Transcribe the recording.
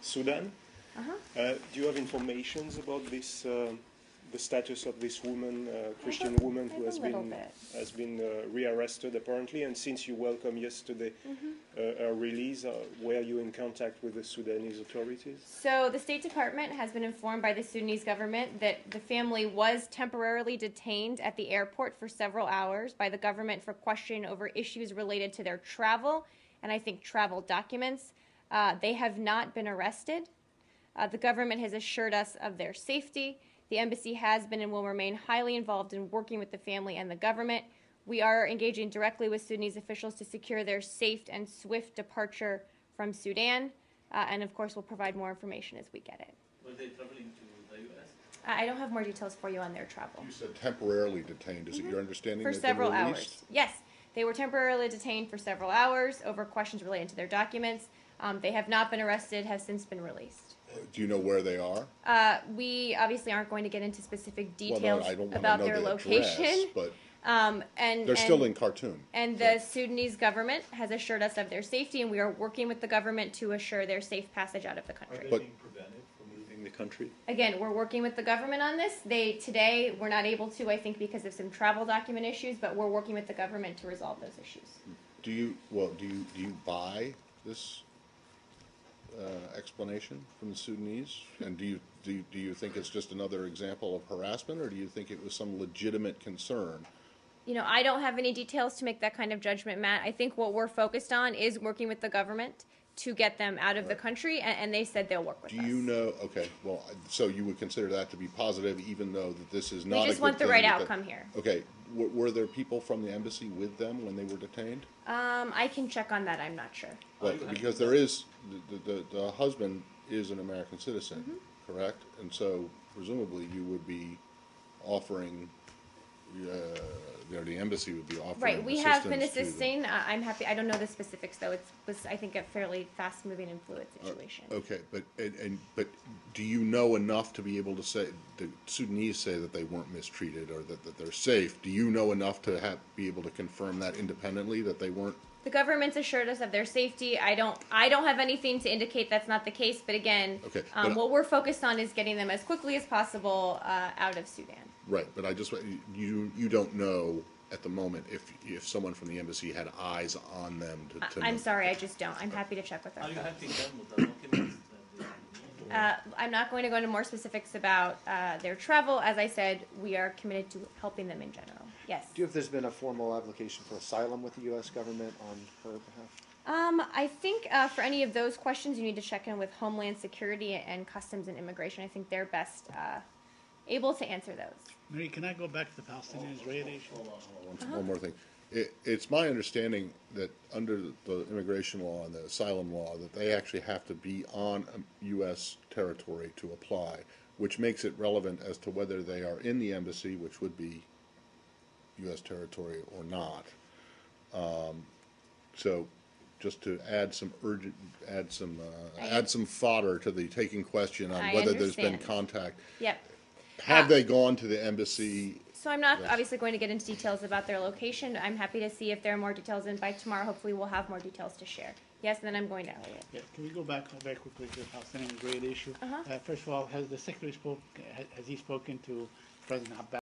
Sudan. Uh-huh. Do you have information about this, the status of this woman, Christian woman who has been rearrested apparently? And since you welcomed yesterday her release, were you in contact with the Sudanese authorities? So the State Department has been informed by the Sudanese government that the family was temporarily detained at the airport for several hours by the government for questioning over issues related to their travel and I think travel documents. They have not been arrested. The government has assured us of their safety. The embassy has been and will remain highly involved in working with the family and the government. We are engaging directly with Sudanese officials to secure their safe and swift departure from Sudan. And of course, we'll provide more information as we get it. Were they traveling to the U.S.? I don't have more details for you on their travel. You said temporarily detained. Is it your understanding for that several they were released? hours? Yes, they were temporarily detained for several hours over questions related to their documents. They have not been arrested, have since been released. Do you know where they are? We obviously aren't going to get into specific details I don't about know their the location. Address, but and they're still in Khartoum. And the Sudanese government has assured us of their safety, and we are working with the government to assure their safe passage out of the country. Are they being prevented from leaving the country? Again, we're working with the government on this. Today we're not able to, I think, because of some travel document issues, but we're working with the government to resolve those issues. Do you buy this explanation from the Sudanese? And do you think it's just another example of harassment, or do you think it was some legitimate concern? You know, I don't have any details to make that kind of judgment, Matt. I think what we're focused on is working with the government to get them out of the country, and they said they'll work with us. Do you know? Okay, well, so you would consider that to be positive, even though that this is not. We just want the right outcome here. Okay, were there people from the embassy with them when they were detained? I can check on that. I'm not sure. Well, because there is the husband is an American citizen, correct? And so presumably you would be offering. The embassy would be offering. Right, we have been assisting. I'm happy. I don't know the specifics though. It was, I think, a fairly fast-moving and fluid situation. Okay, but do you know enough to be able to say the Sudanese say that they weren't mistreated or that they're safe? Do you know enough to be able to confirm that independently that they weren't? The government's assured us of their safety. I don't have anything to indicate that's not the case. But again, okay, what we're focused on is getting them as quickly as possible out of Sudan. Right, but I just you don't know at the moment if someone from the embassy had eyes on them to I'm sorry, I just don't. I'm happy to check with them. Are you helping them with the documents? I'm not going to go into more specifics about their travel. As I said, we are committed to helping them in general. Yes. Do you know if there's been a formal application for asylum with the U.S. government on her behalf? I think for any of those questions, you need to check in with Homeland Security and Customs and Immigration. I think they're best able to answer those. Mary, can I go back to the Palestinian-Israeli issue? One more thing. It's my understanding that under the immigration law and the asylum law that they actually have to be on U.S. territory to apply, which makes it relevant as to whether they are in the embassy, which would be U.S. territory or not. So, just to add some fodder to the taking question on whether there's been contact. Yep. Have they gone to the embassy? So I'm not obviously going to get into details about their location. I'm happy to see if there are more details, and by tomorrow, hopefully, we'll have more details to share. Yes, and then I'm going to Elliot. Yeah, can we go back very quickly to the Palestinian-Israeli issue? First of all, has the secretary has he spoken to President Abbas?